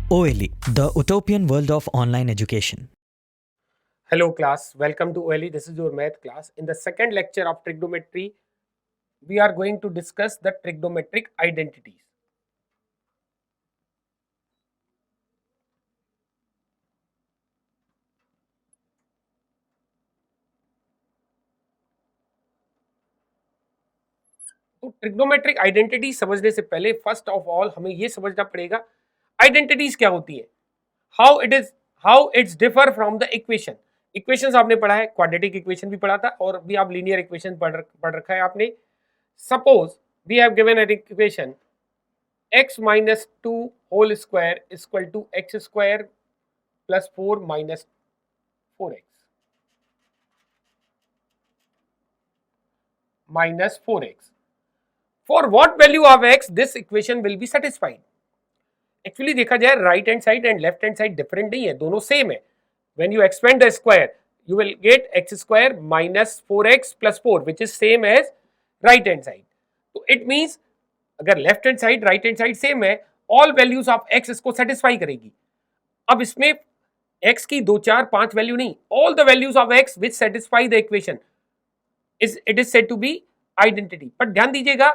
OLE, the utopian world of online education. Hello class, welcome to OLE. This is your math class. In the second lecture of trigonometry, we are going to discuss the trigonometric identities. तो trigonometric identity समझने से पहले first of all हमें यह समझना पड़ेगा identities क्या होती है, how it's differ from the equation. Equations आपने पढ़ा है, क्वाड्रेटिक इक्वेशन भी पढ़ा था और भी आप लीनियर इक्वेशन पढ़ रखा है आपने. Suppose we have given an equation x minus 2 whole square is equal to x square plus 4 minus 4x minus 4x. For what value of x this equation will be satisfied? Actually देखा जाए right hand side and left hand side different नहीं है, दोनों same है. When you expand the square you will get x square minus 4x plus 4 which is same as right hand side. तो it means अगर left hand side right hand side same है, all values of x इसको satisfy करेगी. अब इसमें x की 2 4 5 value नहीं, all the values of x which satisfy the equation is it is said to be identity. पर ध्यान दीजिएगा,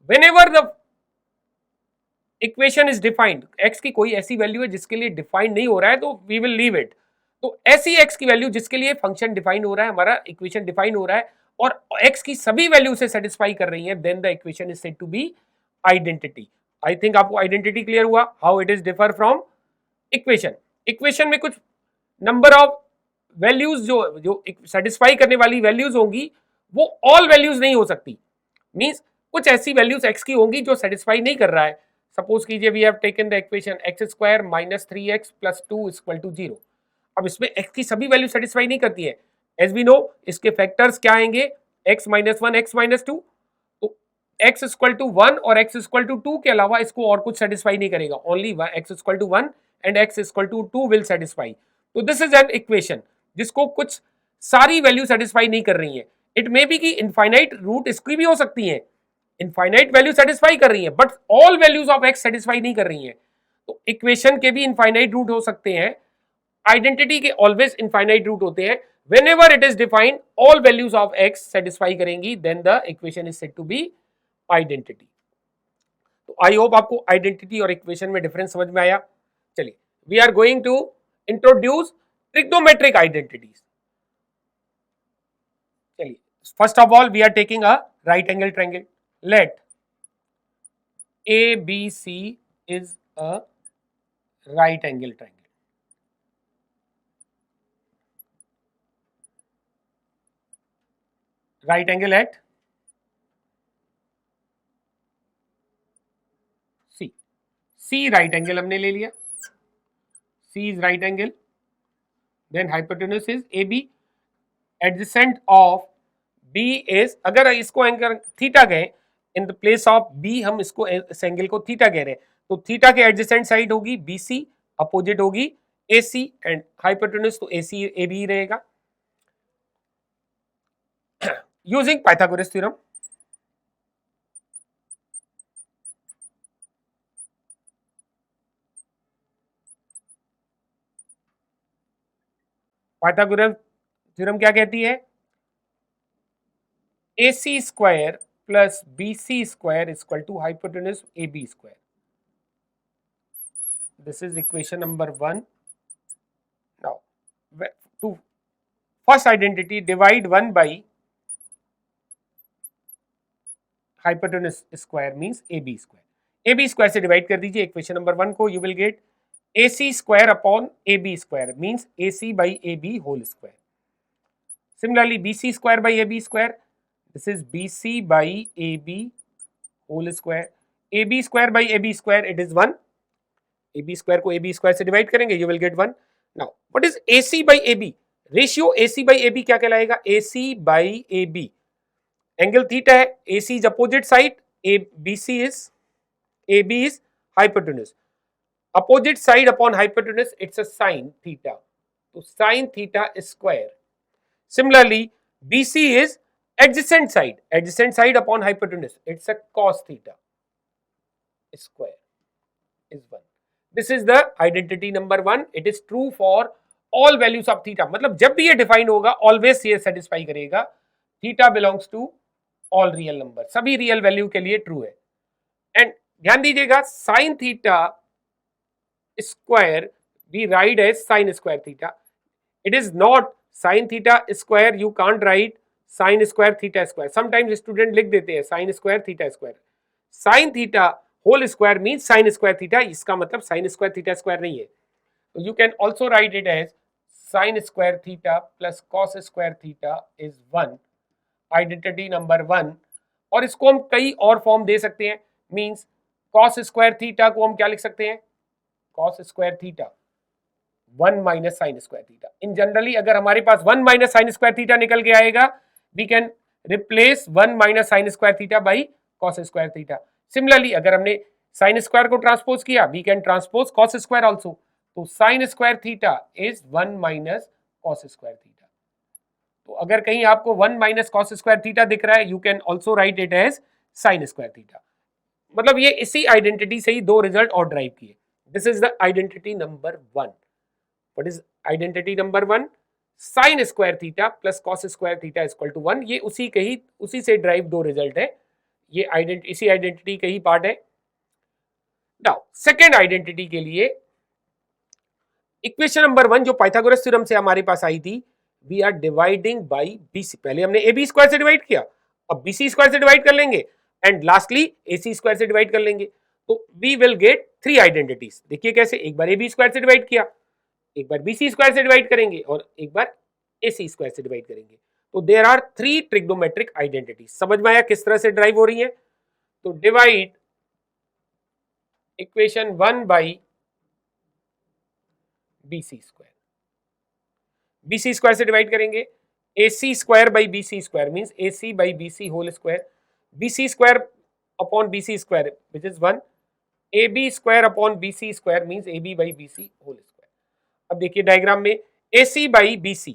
whenever the equation is defined, x की कोई ऐसी वैल्यू है जिसके लिए डिफाइन नहीं हो रहा है तो we will leave it. तो ऐसी x की वैल्यू जिसके लिए फंक्शन डिफाइन हो रहा है, हमारा इक्वेशन डिफाइन हो रहा है और x की सभी वैल्यू से सेटिस्फाई कर रही है, then the equation is said to be identity. I think आपको आइडेंटिटी क्लियर हुआ, how it is differ from equation. Equation में कुछ नंबर ऑफ वैल्यूज जो सेटिस्फाई करने वाली वैल्यूज होंगी वो ऑल वैल्यूज नहीं हो सकती. मींस कुछ ऐसी वैल्यूज x की होंगी जो सेटिस्फाई नहीं कर रहा है. सपोज कीजिए we have taken the equation x square minus 3x plus 2 equal to 0. अब इसमें x की सभी वैल्यू सेटिस्फाई नहीं करती है. एज वी नो इसके फैक्टर्स क्या आएंगे, x माइनस 1 x माइनस 2. तो x इक्वल टू 1 और x इक्वल टू 2 के अलावा इसको और कुछ सेटिस्फाई नहीं करेगा. Only x equal to 1 and x equal to 2 will satisfy. तो दिस इज एन इक्वेशन जिसको कुछ सारी वैल्यू सेटिस्फाई नहीं कर रही है. इट मे बी कि इनफाइनाइट रूट इसकी भी हो सकती है, इनफाइनाइट वैल्यू सेटिस्फाई कर रही है but all values of x satisfy नहीं कर रही है. तो इक्वेशन के भी इनफाइनाइट रूट हो सकते हैं, आइडेंटिटी के ऑलवेज इनफाइनाइट रूट होते हैं. whenever it is defined all values of x satisfy करेंगी then the equation is said to be identity. तो आई होप आपको आइडेंटिटी और इक्वेशन में डिफरेंस समझ में आया. चलिए we are going to introduce trigonometric identities. चलिए first of all we are taking a right angle triangle. let ABC is a right angle triangle. Right angle at C. C right angle हमने ले लिया. C is right angle. Then hypotenuse is AB. Adjacent of B is, अगर इसको angle theta गए in the place of B, हम इसको इस angle को थीटा कह रहे हैं, तो थीटा के एडजेसेंट साइड होगी BC, अपोजिट होगी AC एंड हाइपोटेन्यूज तो AC AB रहेगा. Using Pythagoras theorem, Pythagoras theorem क्या कहती है, AC square plus BC square equal to hypotenuse AB square. This is equation number 1. Now to first identity, divide 1 by hypotenuse square means AB square. AB square से divide कर दीजिए equation number 1 को. You will gate AC square upon AB square means AC by AB whole square. Similarly BC square by AB square, this is BC by AB whole square. AB square by AB square it is 1. AB square को AB square से divide करेंगे, you will get 1. Now what is AC by AB? Ratio AC by AB क्या कहलाएगा, AC by AB. Angle theta है, AC is opposite side, BC is, AB is hypotenuse. Opposite side upon hypotenuse it's a sin theta. So sin theta is square. Similarly BC is adjacent side upon hypotenuse it's a cos theta square is 1. This is the identity number 1. It is true for all values of theta. मतलब जब भी ये define होगा always ये satisfy करेगा. Theta belongs to all real number, सभी real value के लिए ट्रू है. एंड ध्यान दीजिएगा, sine theta square we write as sin square theta. It is not sin theta square. You can't write sin square theta square. Sometimes student लिख देते हैं sin square theta square. Sin theta whole square means sin square theta. इसका मतलब sin square theta square नहीं है. So you can also write it as sin square theta plus cos square theta is 1. Identity number 1. और इसको हम कई और form दे सकते हैं. Means cos square theta को हम क्या लिख सकते हैं? Cos square theta 1 minus sine square theta. In generally अगर हमारे पास 1 माइनस साइन स्क्वायर थीटा निकल के आएगा, we can replace 1 minus sine square theta by cos square theta. Similarly अगर हमने साइन स्क्वायर को ट्रांसपोज किया, we can transpose cos square also. तो sine square theta is 1 minus cos square theta. तो अगर कहीं आपको 1 माइनस कॉस स्क्वायर थीटा दिख रहा है, you can also write it as sine square theta. मतलब ये इसी आइडेंटिटी से ही दो रिजल्ट और ड्राइव किए. This is the identity number 1. What is identity number 1? Sin square theta plus cos square theta is equal to 1. ये उसी से ड्राइव दो रिजल्ट है. ये इसी आइडेंटिटी का ही पार्ट है. नाउ सेकेंड आइडेंटिटी के लिए इक्वेशन नंबर 1 जो पाइथागोरस थ्योरम से हमारे पास आई थी, we are dividing by BC. पहले हमने ए बी स्क्वायर से डिवाइड किया, अब बीसी स्क्वायर से डिवाइड कर लेंगे एंड लास्टली एसी स्क्वायर से डिवाइड कर लेंगे. तो वी विल गेट 3 आइडेंटिटीज. देखिए कैसे, एक बार ए बी स्क्वायर से डिवाइड किया, एक बार बीसी स्क्वायर से डिवाइड करेंगे और एक बार एसी स्क्वायर से डिवाइड करेंगे. तो देयर आर 3 ट्रिग्नोमेट्रिक आइडेंटिटीज. समझ में आया किस तरह से ड्राइव हो रही है? तो divide equation 1 by BC square. BC square से डिवाइड करेंगे, AC square by BC square means AC by BC whole square. BC square upon BC square which is 1. A B square upon BC square means A B by BC whole square. अब देखिए diagram में AC by BC,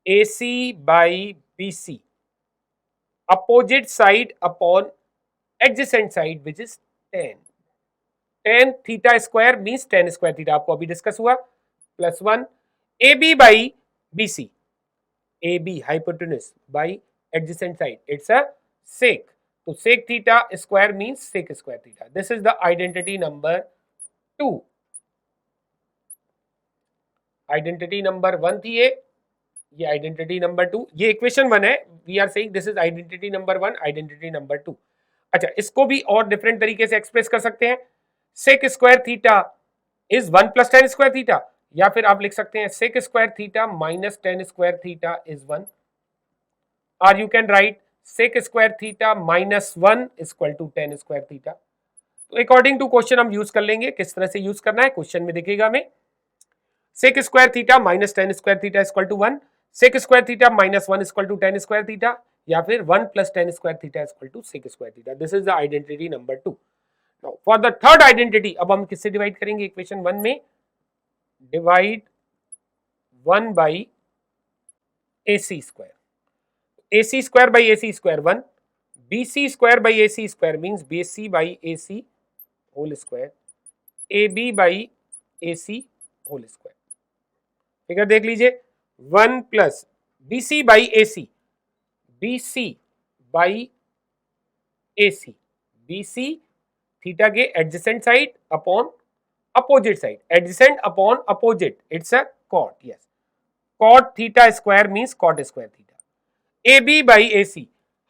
AC by BC opposite side upon adjacent side which is 10. 10 theta square means 10 square theta, आपको अभी discuss हुआ, plus 1. AB by BC, AB hypotenuse by adjacent side, it's a sec. तो sec theta square means sec square theta. This is the identity number 2. Identity number 1 थी ये identity number 2. ये equation 1 है, we are saying this is identity number 1, identity number 2. अच्छा, इसको भी और different तरीके से एक्सप्रेस कर सकते हैं. Sec square theta is 1 plus 10 square theta, या फिर आप लिख सकते हैं sec square theta minus 10 square theta is 1, और you can write sec square theta minus 1 is equal to 10 square theta. तो अकॉर्डिंग टू क्वेश्चन हम यूज कर लेंगे. किस तरह से यूज करना है क्वेश्चन में दिखेगा हमें. Sec square theta minus 10 square theta is equal to 1, sec square theta minus 1 is equal to 10 square theta, या फिर 1 plus 10 square theta is equal to sec square theta. This is the identity number 2. Now for the third identity, अब हम किससे divide करेंगे equation 1 में? Divide 1 by AC square. AC square by AC square 1, BC square by AC square means BC by AC whole square, AB by AC whole square. Figure देख लीजिए, 1 plus BC by AC, BC by AC, BC theta के adjacent side upon opposite side, adjacent upon opposite, it's a cot. Yes, cot theta square means cot square theta. AB by AC,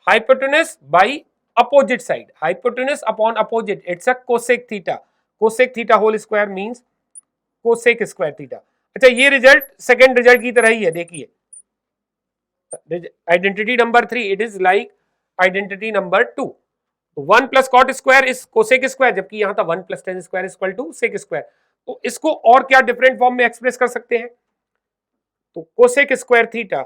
hypotenuse by opposite side, hypotenuse upon opposite, it's a cosec theta, cosec theta whole square means cosec square theta. अच्छा, ये result second result की तरह ही है. देखिए identity number 3, it is like identity number 2. 1 plus cot square is cosec square, जबकि यहां था 1 plus 10 square equal to sec square. तो इसको और क्या डिफरेंट फॉर्म में एक्सप्रेस कर सकते हैं? तो cosec square theta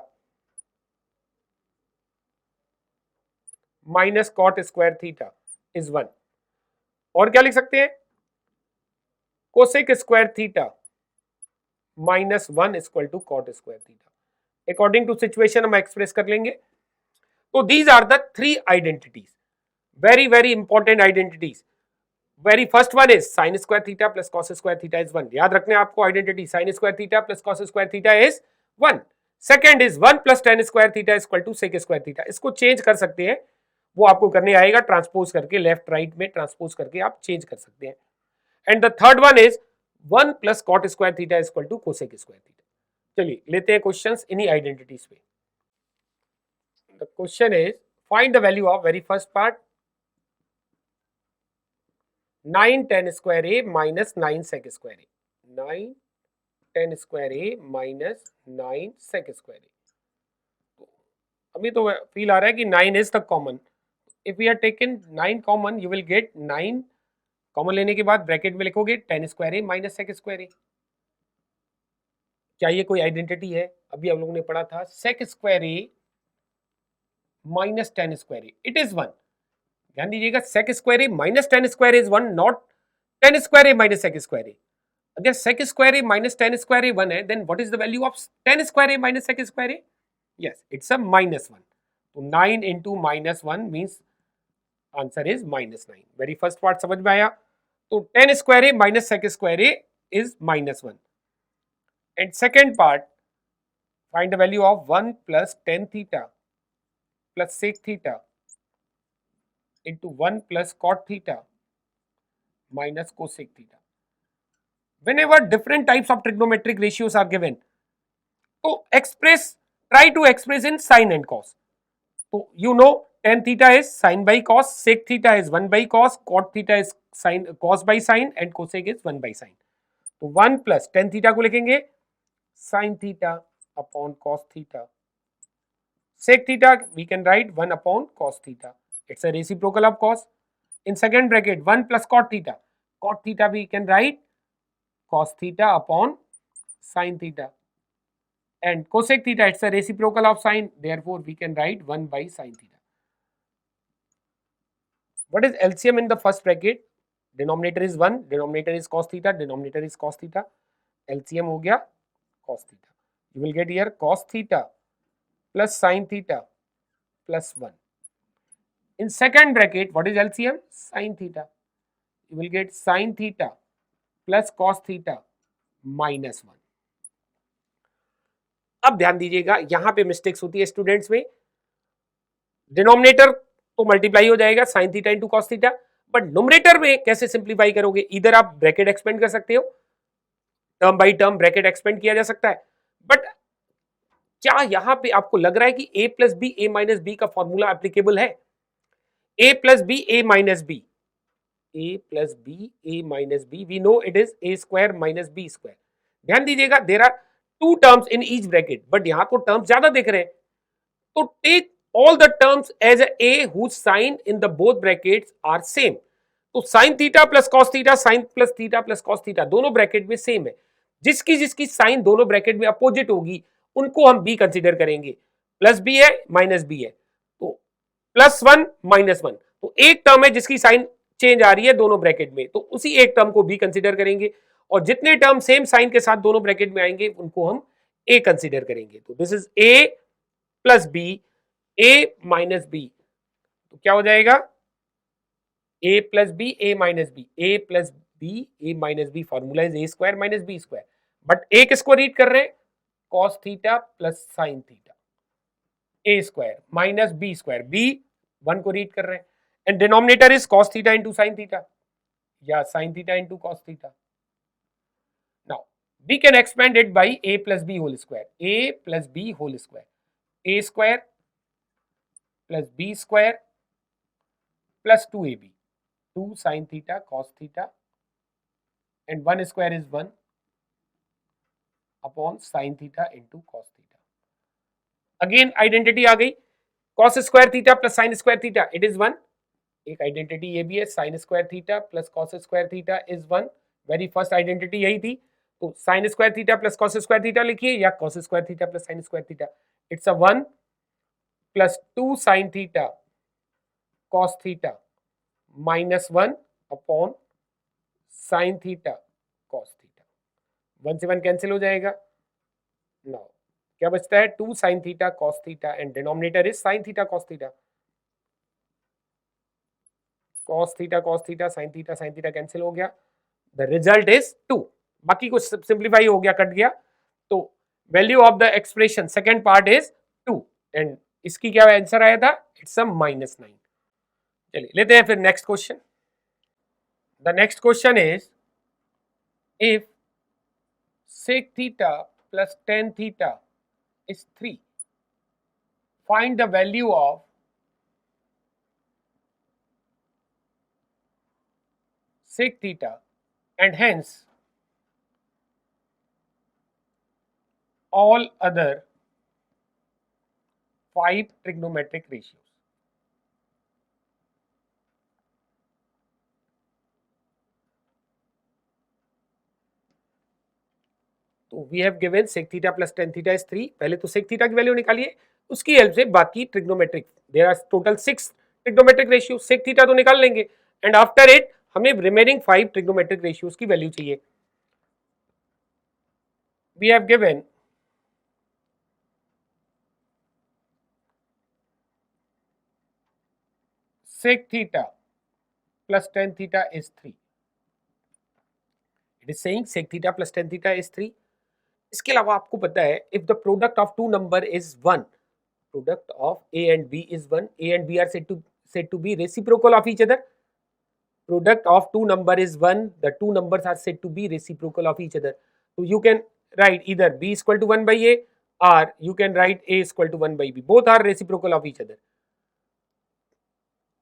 minus cot square theta is 1. और क्या लिख सकते हैं? Cosec square theta minus 1 equal to cot square theta. According to situation हम एक्सप्रेस कर लेंगे. तो these are the 3 identities, very very important identities. Very first one is sine square theta plus cos square theta is 1. याद रखना है आपको identity, sine square theta plus cos square theta is 1. Second is 1 plus tan square theta is equal to sec square theta. इसको change कर सकते हैं, वो आपको करने आएगा, ट्रांसपोज करके लेफ्ट राइट में ट्रांसपोज करके आप चेंज कर सकते हैं. And the third one is 1 plus cot square theta is equal to cosec square theta. चलिए लेते हैं क्वेश्चंस इन्हीं आइडेंटिटीज पे. The question is find the value of very first part 9 tan square A minus 9 sec square A. 9 tan square A minus 9 sec square A. अभी तो feel आ रहा है कि 9 is the common. If we are taken 9 common you will gate 9 common लेने के बाद bracket में लिखोगे tan square A minus sec square ए. क्या ये कोई आइडेंटिटी है? अभी हम लोगों ने पढ़ा था sec square A minus tan square A, it is 1. ध्यान दीजिएगा, sec square A minus tan square is 1, not tan square A minus sec square A. अगर sec square A minus tan square A 1 है, then what is the value of tan square A minus sec square A? Yes, it's a minus 1. तो 9 into minus 1 means answer is minus 9. Very first part समझ में आया. तो tan square A minus sec square A is minus 1. And second part, find the value of 1 plus tan theta plus sec theta into 1 plus cot theta minus cosec theta. Whenever different types of trigonometric ratios are given, so try to express in sin and cos. So you know tan theta is sin by cos, sec theta is 1 by cos, cot theta is sin cos by sin and cosec is 1 by sin. तो 1 plus tan theta को लिखेंगे sin theta upon cos theta. Sec theta we can write 1 upon cos theta. It's a reciprocal of cos. In second bracket 1 plus cot theta. Cot theta we can write cos theta upon sin theta. And cosec theta, it's a reciprocal of sin. Therefore we can write 1 by sin theta. What is LCM in the first bracket? Denominator is 1, denominator is cos theta, denominator is cos theta. LCM हो गया cos theta. You will get here cos theta plus sin theta plus 1. In second bracket, what is LCM? Sin theta. You will get sin theta plus cos theta minus 1. अब ध्यान दीजिएगा, यहां पे mistakes होती है students में. Denominator तो multiply हो जाएगा sin theta into cos theta, but numerator में कैसे सिंप्लीफाई करोगे? इधर आप ब्रैकेट एक्सपेंड कर सकते हो, term by term bracket expand किया जा सकता है. बट क्या यहां पे आपको लग रहा है कि a plus B A minus B का फॉर्मूला एप्लीकेबल है? a plus b a minus b, a plus b a minus b, we know it is a square minus b square. ध्यान दीजिएगा, there are two terms in each bracket, but यहाँ तो terms ज्यादा दिख रहे हैं. तो take all the terms as a whose sign in the both brackets are same. तो sin theta plus cos theta, sin plus theta plus cos theta दोनों bracket में सेम है. जिसकी जिसकी साइन दोनों ब्रैकेट में अपोजिट होगी उनको हम b कंसीडर करेंगे. प्लस b है माइनस b है, तो +1 -1. तो एक टर्म है जिसकी साइन चेंज आ रही है दोनों ब्रैकेट में, तो उसी एक टर्म को बी कंसीडर करेंगे. और जितने टर्म सेम साइन के साथ दोनों ब्रैकेट में आएंगे उनको हम ए कंसीडर करेंगे. तो this is A plus B A minus B. तो क्या हो जाएगा? A plus B A minus B, A plus B A minus B. Formula is A square minus B square. But A किसको रीड कर रहे हैं? Cos theta plus sine theta, A square minus B square, B 1 को read कर रहे हैं. And denominator is cos theta into sine theta या sin theta into cos theta. Now we can expand it by a plus B whole square, a plus B whole square, a square plus B square plus 2ab, 2 sin theta cos theta and 1 square is 1 upon sin theta into cos theta. Again identity आ गई, cos square theta plus sine square theta, it is 1. एक identity ये भी है, sine square theta plus cos square theta is 1. Very first identity यही थी. तो sine square theta plus cos square theta लिखिए या cos square theta plus sine square theta. It's a 1 plus 2 sign theta cos theta minus 1 upon sine theta cos theta. 1 से 1 cancel हो जाएगा. Now क्या बचता है? 2 sign theta cos theta and denominator is sine theta cos theta. cos theta sin theta cancel हो गया, the result is 2। बाकी कुछ सिंप्लीफाई हो गया, कट गया, तो value of the expression second part is 2 and इसकी क्या आंसर आया था, इट्स -9। चलिए लेते हैं फिर next question. The next question is if sec theta plus tan theta is 3, find the value of sec theta and hence all other 5 trigonometric ratios। तो we have given sec theta plus tan theta is 3। पहले तो sec theta की value निकालिए, उसकी help से बाकी trigonometric, there are total 6 trigonometric ratio, sec theta तो निकाल लेंगे एंड आफ्टर इट हमें रिमेनिंग 5 ट्रिग्नोमेट्रिक रेशियोज की वैल्यू चाहिए। We have given sec theta plus tan theta is 3। It is saying sec theta plus tan theta is 3। इसके अलावा आपको पता है if the product of two number is 1, product of a and b is 1, a and b are said to be reciprocal of each other। Product of two number is 1, the two numbers are said to be reciprocal of each other। So you can write either b is equal to 1 by a or you can write a is equal to 1 by b, both are reciprocal of each other।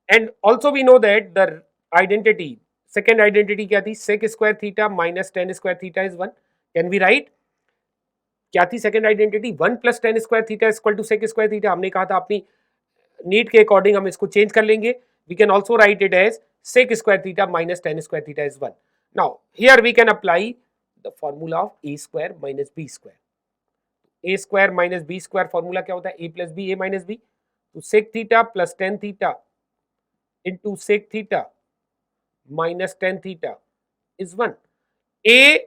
And also we know that the identity, second identity क्या थी, sec square theta minus tan square theta is 1। Can we write क्या थी second identity, 1 plus tan square theta equal to sec square theta. हमने कहा था अपनी need के according हम इसको चेंज कर लेंगे। We can also write it as sec square theta minus tan square theta is 1। Now here we can apply the formula of a square minus b square. a square minus b square formula क्या होता है, a plus b a minus b। तो sec theta plus tan theta into sec theta minus tan theta is 1। a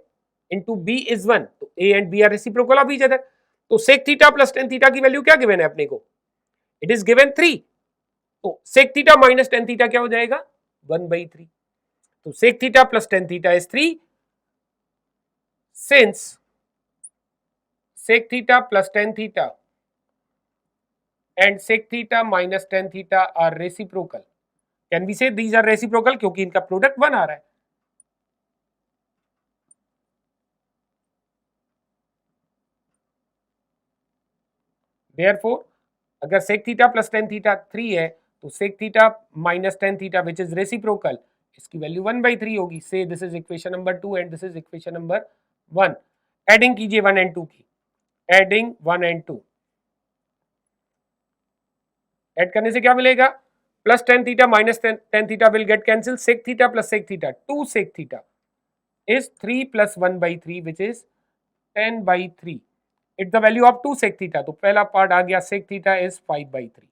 into B is 1, तो A and B are reciprocal of each other. तो sec theta plus tan theta की वैल्यू क्या given है अपने को, it is given 3। तो sec theta minus tan theta क्या हो जाएगा, 1/3। तो sec theta plus tan theta is 3 since sec theta plus tan theta and sec theta minus tan theta are reciprocal. Can we say these are reciprocal, क्योंकि इनका product 1 आ रहा है। Therefore, अगर sec theta plus tan theta 3 है तो sec theta minus tan theta which is reciprocal, इसकी value 1/3 होगी। से this is equation number 2 and this is equation number 1। Adding कीजिए 1 एंड 2 की, एडिंग 1 एंड 2, ऐड करने से क्या मिलेगा, plus tan theta minus tan theta will get cancel, sec theta plus sec theta 2 sec theta is 3 plus 1/3 which is 10/3। It the value of 2 sec theta, तो पहला part आ गया sec theta is 5/3,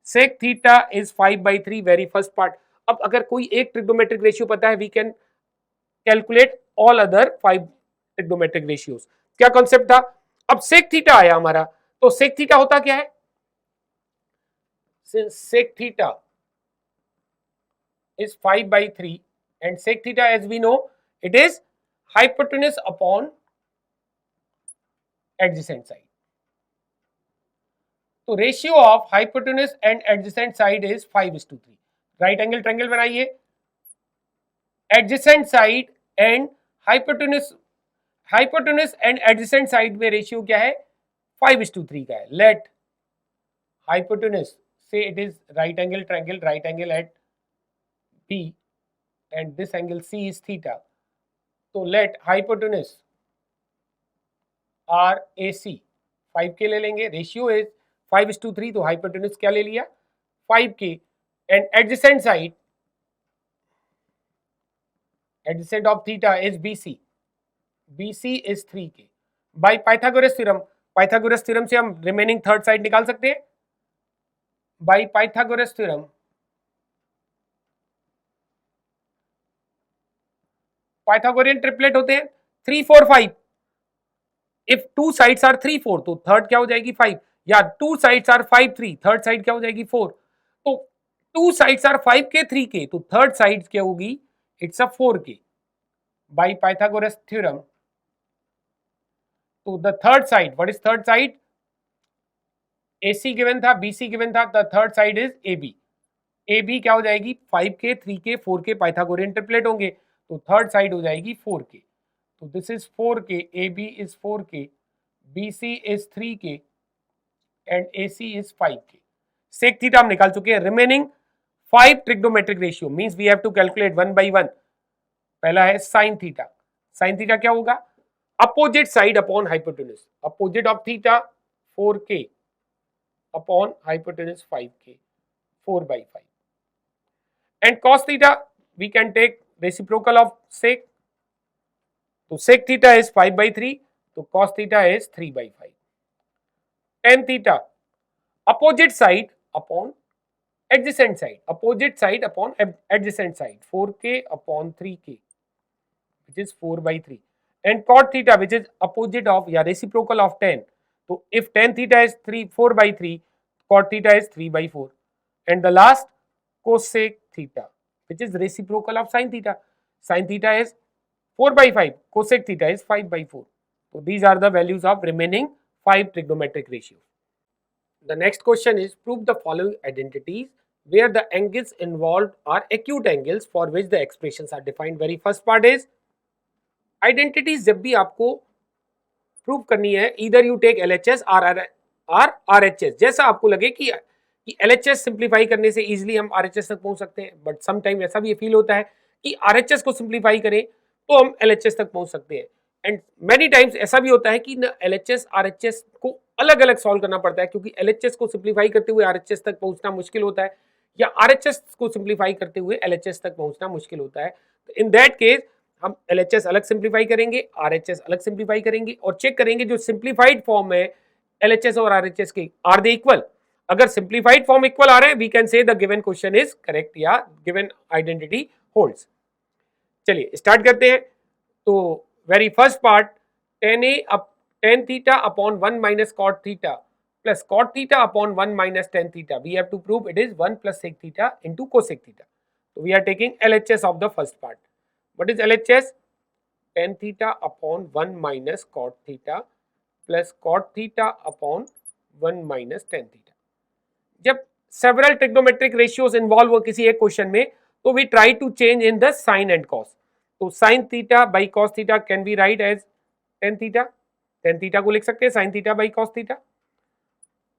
sec theta is 5/3 very first part. अब अगर कोई एक trigonometric ratio पता है we can calculate all other 5 trigonometric ratios. क्या कॉन्सेप्ट था, अब sec थीटा आया हमारा, तो sec थीटा होता क्या है, since sec theta is 5/3 and sec theta as we know it is hypotenuse upon adjacent side। तो ratio of hypotenuse and adjacent side is 5:3। Right angle triangle बनाइए, adjacent side and hypotenuse and adjacent side में ratio क्या है, 5:3 का है। Let hypotenuse say it is right angle triangle at B and this angle C is theta। तो let hypotenuse RAC 5 के ले लेंगे, रेशियो इज 5:3, तो hypotenuse क्या ले लिया 5 के, and adjacent side adjacent of theta is BC, BC is 3 के। बाय पाइथागोरस थ्योरम से हम रिमेनिंग थर्ड साइड निकाल सकते हैं। By Pythagoras theorem Pythagorean triplet होते हैं 3 4 5। इफ 2 साइड्स आर 3 4 तो थर्ड क्या हो जाएगी 5, या 2 साइड्स आर 5 3 थर्ड साइड क्या हो जाएगी 4। तो two sides are 5k 3k, तो थर्ड साइड क्या होगी, it's a 4k by Pythagoras theorem. तो the third side, what is third side, AC given था, BC गिवन था, the third side is AB। AB क्या हो जाएगी, 5k 3k 4k Pythagorean interpolate होंगे, तो थर्ड साइड हो जाएगी 4k। तो this is 4k, AB is 4k, BC is 3k and AC is 5k। Sec theta हम निकाल चुके हैं। Remaining 5 trigonometric ratio means we have to calculate one by one. पहला है साइन थीटा। साइन थीटा क्या होगा, opposite side upon hypotenuse, opposite of theta 4k upon hypotenuse 5k, 4/5। And cos theta we can take reciprocal of sec, तो sec theta is 5/3, तो cos theta is 3/5। tan theta opposite side upon adjacent side, opposite side upon adjacent side, 4k upon 3k which is 4/3। and cot theta which is opposite of या reciprocal of tan, तो if tan theta is 4/3, cot theta is 3/4। and the last cosec theta which is reciprocal of sin theta, sin theta is 4/5, cosec theta is 5/4। so these are the values of remaining 5 trigonometric ratios। The next question is prove the following identities where the angles involved are acute angles for which the expressions are defined। very first part is identities जब भी आपको prove करनी है, either you take LHS or RHS, जैसा आपको लगे कि LHS simplify करने से इजीली हम RHS तक पहुंच सकते हैं, बट सम टाइम ऐसा भी फील होता है कि RHS को सिंप्लीफाई करें तो हम LHS तक पहुंच सकते हैं। एंड मेनी टाइम्स ऐसा भी होता है कि ना LHS RHS को अलग अलग सॉल्व करना पड़ता है, क्योंकि LHS को सिंप्लीफाई करते हुए RHS तक पहुंचना मुश्किल होता है, या RHS को सिंप्लीफाई करते हुए LHS तक पहुंचना मुश्किल होता है। इन दैट केस हम LHS अलग सिंप्लीफाई करेंगे, RHS अलग सिंप्लीफाई करेंगे और चेक करेंगे जो सिंप्लीफाइड फॉर्म है LHS और RHS के, आर दे इक्वल। अगर सिंप्लीफाइड फॉर्म इक्वल आ रहे हैं, we can say the given question is correct या गिवन आइडेंटिटी होल्ड्स। चलिए स्टार्ट करते हैं। तो very first part, tan theta upon 1 minus cot theta plus cot theta upon 1 minus tan theta, we have to prove it is 1 plus sec theta into cosec theta। so we are taking LHS of the first part। what is LHS, tan theta upon 1 minus cot theta plus cot theta upon 1 minus tan theta। जब several trigonometric ratios involve हो किसी एक question में, तो we try to change in the sin and cos। तो sin theta by cos theta can be write as tan theta, tan theta को लिख सकते हैं sin theta by cos theta,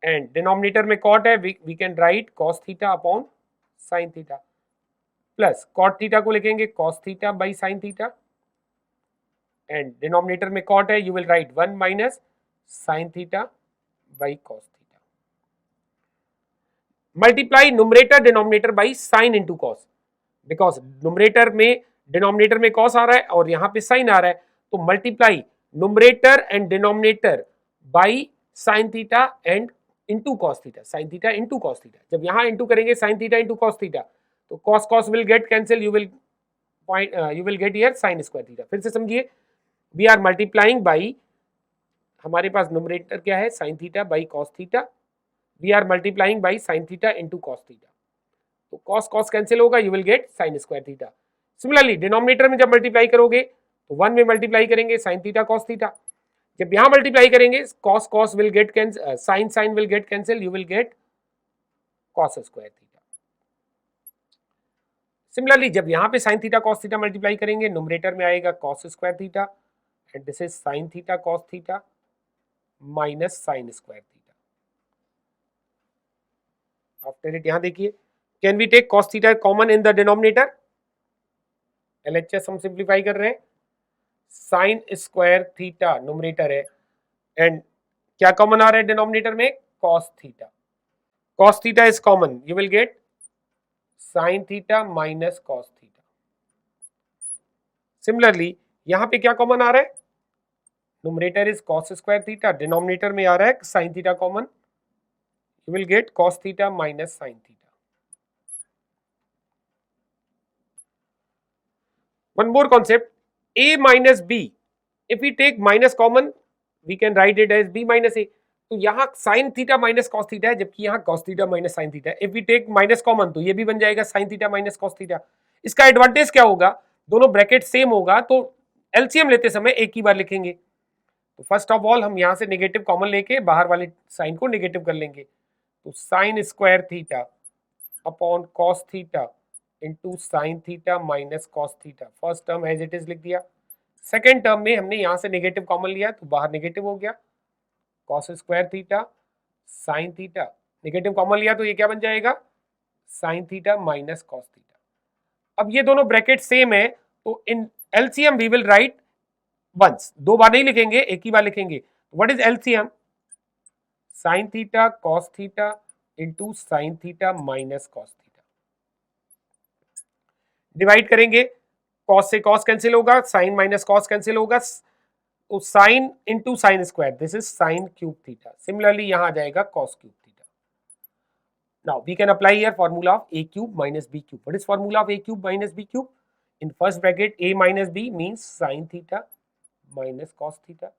and denominator में cot है, we can write cos theta upon sin theta, plus cot theta को लिखेंगे cos theta by sin theta, and denominator में cot है, you will write 1 minus sin theta by cos theta। Multiply numerator denominator by sine into cos, because numerator में denominator में cos आ रहा है और यहाँ पे साइन आ रहा है, तो multiply numerator and denominator by sine theta and into cos theta, sine theta into cos theta. जब यहाँ इंटू करेंगे sine theta into cos theta, तो cos cos will get cancel, you will get here sine square theta. फिर से समझिए, we are multiplying by, हमारे पास numerator क्या है sine theta by cos theta, we are multiplying by sin theta into cos theta, तो cos cos cancel होगा, you will get sin square theta। Similarly denominator में जब मल्टीप्लाई करोगे तो 1 में मल्टीप्लाई करेंगे sin theta cos theta, जब यहां मल्टीप्लाई करेंगे cos cos will get cancel, sin sin will get cancel, you will get cos square theta। Similarly जब यहां पे sin theta cos theta multiply करेंगे, न्यूमरेटर में आएगा cos square theta and this is sin theta cos theta minus sin square theta। After it यहां देखिए, can we take cos theta common in the denominator, LHS हम simplify कर रहे हैं, sine square theta numerator है and क्या common आ रहा है डिनोमिनेटर में, cos theta, cos theta is common, you will get sign theta minus cos theta. Similarly यहां पे क्या कॉमन आ रहा है, numerator is cos square theta, denominator में आ रहा है sine theta common, you will get cos theta minus sin theta। one more concept, a minus b, if we take minus common we can write it as b minus a। तो यहाँ sine theta minus cos theta है, जबकि यहाँ cos theta minus sine theta है। If we take minus common तो ये भी बन जाएगा sine theta minus cos theta. इसका एडवांटेज क्या होगा, दोनों ब्रैकेट सेम होगा तो एलसीएम लेते समय एक ही बार लिखेंगे। तो फर्स्ट ऑफ ऑल हम यहाँ से नेगेटिव कॉमन लेके बाहर वाले साइन को नेगेटिव कर लेंगे। तो sine square theta upon cos theta into sine theta minus cos theta, first term as it is लिख दिया। सेकेंड टर्म में हमने यहाँ से नेगेटिव कॉमन लिया तो बाहर नेगेटिव हो गया, cos square theta sine theta, negative common लिया तो ये क्या बन जाएगा, sine theta minus cos theta. अब ये दोनों ब्रैकेट सेम है तो in LCM we will write once, दो बार नहीं लिखेंगे, एक ही बार लिखेंगे। What is LCM, sine theta cos theta into sine theta minus cos theta. Divide करेंगे, कॉस से कॉस कैंसिल होगा, साइन माइनस कॉस कैंसिल होगा, तो sine into sine square, this is sine cube theta. Similarly यहां आ जाएगा cos cube theta. Now we can apply here formula of a cube minus b cube. What is formula of a cube minus b cube, in first bracket a minus b means sine theta minus cos theta,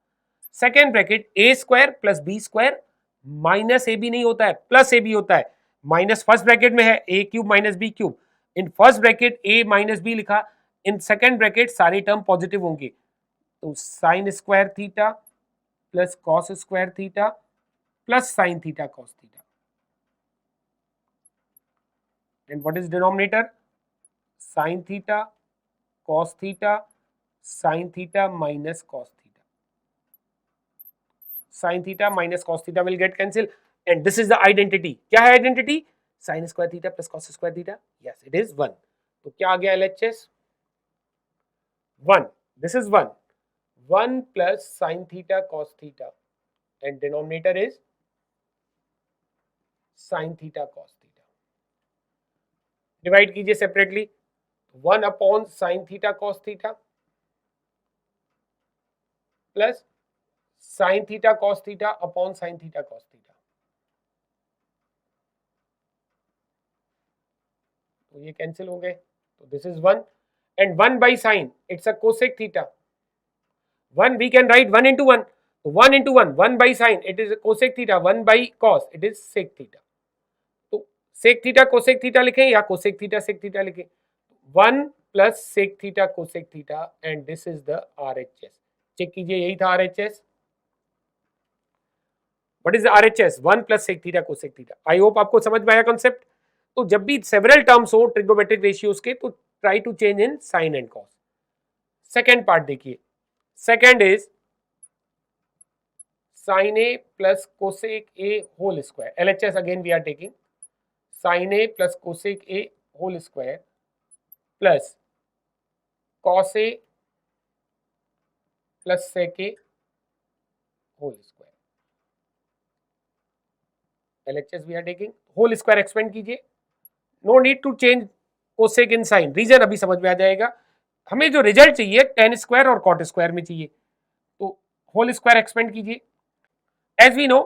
second bracket a square plus b square, minus ab नहीं होता है plus ab होता है, minus first bracket में है a cube minus b cube, in first bracket a minus b लिखा, in second bracket सारे term positive होंगे, तो sine square theta plus cos square theta plus sine theta cos theta, and what is denominator, sign theta cos theta sine theta minus cos theta, sine theta minus cos theta will get cancel and this is the identity. क्या है identity, sine square theta plus cos square theta, yes it is 1। तो क्या आ गया LHS 1, this is 1, 1 plus sin theta cos theta and denominator is sin theta cos theta। Divide कीजिए separately, 1 upon sin theta cos theta plus sin theta cos theta upon sin theta cos theta, तो ये cancel हो गए, तो this is 1 and 1 by sine it's a cosec theta, 1 we can write 1 into 1, so 1 into 1, 1 by sin it is cosec theta, 1 by cos it is sec theta। तो sec theta cosec theta लिखें या cosec theta sec theta लिखें, 1 plus sec theta cosec theta and this is the RHS। Check कीजिए, यही था RHS। What is the RHS, 1 plus sec theta cosec theta। I hope आपको समझ में आया कॉन्सेप्ट। तो जब भी सेवरल टर्म्स हो ट्रिग्नोमेट्रिक रेशियोज के तो try to change in sine and cos. Second part देखिए, second is sin a plus cosec a whole square, LHS again we are taking, sin a plus cosec a whole square plus cos a plus sec a whole square, LHS we are taking, whole square expand कीजिए, no need to change cosec in sin, reason अभी समझ में आ जाएगा। हमें जो result चाहिए tan square और cot square में चाहिए, तो होल स्क्वायर एक्सपेंड कीजिए। As we know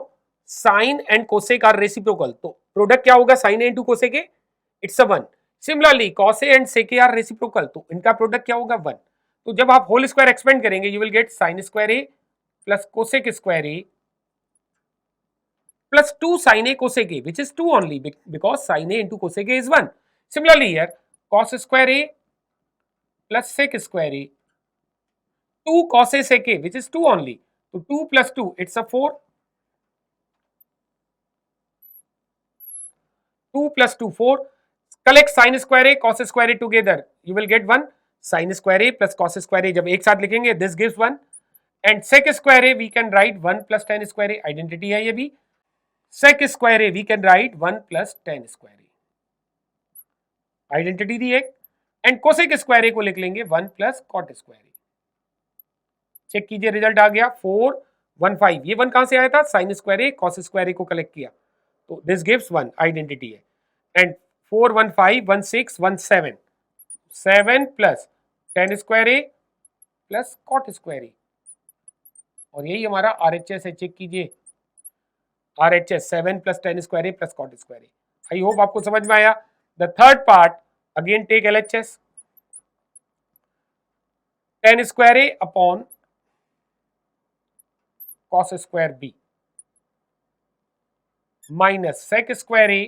sine and cosec are reciprocal, तो प्रोडक्ट क्या होगा, sine A into cosec A, it's a 1। Similarly cos A and sec A are reciprocal, तो इनका प्रोडक्ट क्या होगा 1। तो जब आप होल स्क्वायर एक्सपेंड करेंगे you will get sine square A plus cosec square A plus 2 sin a cosec a, which is 2 only because sin a into cosec a is 1। Similarly here cos square a plus sec square a, 2 cos a sec a, which is 2 only, so 2 plus 2 it's a 4, 2 plus 2 4, collect sin square a cos square a together you will get 1, sin square a plus cos square a जब एक साथ लिखेंगे this gives 1 and sec square a we can write 1 plus tan square a, identity है ये भी, sec square a we can write 1 plus tan square a, identity दी एक, and cosec square A को लिख लेंगे 1 plus cot square A. Check कीजिए result आ गया 4 1 5, ये 1 कहां से आया था, sine square A cos square A को कलेक्ट किया, तो दिस गिव्स 1, आइडेंटिटी है, and 4 1 5 1 6 1 7, 7 plus tan square A plus cot square A, और यही हमारा आरएचएस है। चेक कीजिए RHS 7 plus tan square A plus cot square A. I hope आपको समझ में आया। The third part again take LHS, tan square A upon cos square B, minus sec square A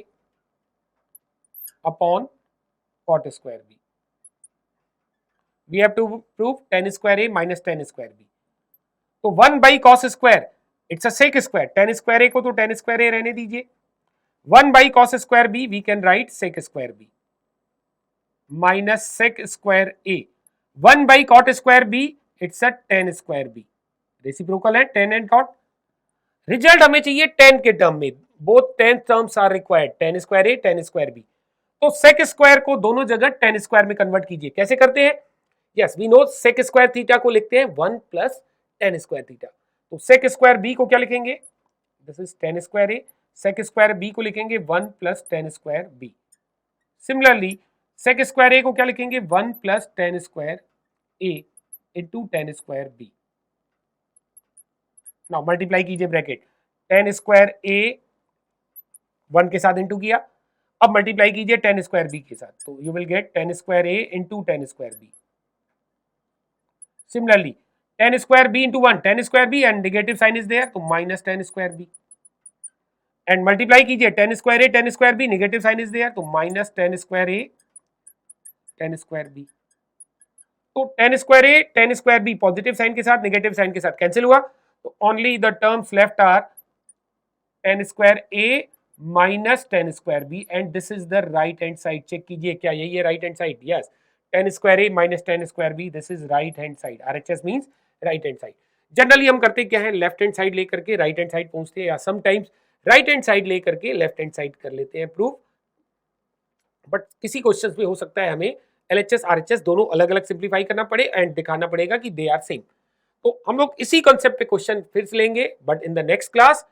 upon cot square B. We have to prove tan square a minus tan square b. तो 1 by cos square, it's a sec square. tan square a को तो tan square a रहने दीजिए. 1 by cos square b, we can write sec square b minus sec square a. 1 by cot square b, it's a tan square b. Reciprocal है tan and cot. Result हमें चाहिए tan के term में. Both tan terms are required, tan square a, tan square b. तो sec square को दोनों जगह tan square में कन्वर्ट कीजिए. कैसे करते हैं? Yes, we know sec square theta को लिखते हैं 1 प्लस टेन स्क्वायर थीटा. तो सेक स्क्वायर बी को क्या लिखेंगे? This is tan square A. Sec square B को लिखेंगे 1 plus tan square B. Similarly sec square A को क्या लिखेंगे? 1 plus tan square A into tan square B. Now multiply कीजिए ब्रैकेट. टेन स्क्वायर ए 1 के साथ इंटू किया, अब मल्टीप्लाई कीजिए टेन स्क्वायर बी के साथ, तो you will get tan square A into tan square B. Similarly, tan square b into 1, tan square b and negative sign is there, तो minus tan square b. And multiply कीजिए tan square a, tan square b, negative sign is there, तो minus tan square a, tan square b. तो tan square a, tan square b positive sign के साथ, negative sign के साथ cancel हुआ, तो only the terms left are tan square a minus tan square b and this is the right hand side. Check कीजिए क्या यही है right hand side? Yes, tan square a minus tan square b, this is right hand side. RHS means right hand side. Generally हम करते क्या है, left hand side लेकर के राइट हैंड साइड पहुंचते हैं, या समटाइम्स राइट हैंड साइड लेकर के लेफ्ट हैंड साइड कर लेते हैं प्रूफ. बट किसी क्वेश्चन में हो सकता है हमें LHS RHS दोनों अलग अलग सिंप्लीफाई करना पड़े एंड दिखाना पड़ेगा कि दे आर सेम. तो हम लोग इसी कॉन्सेप्ट पे क्वेश्चन फिर से लेंगे, but in the next class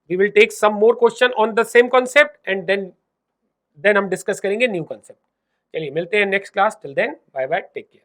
we will take some more question on the same concept and then हम डिस्कस करेंगे न्यू concept. चलिए मिलते हैं next class. Till then bye bye, take care.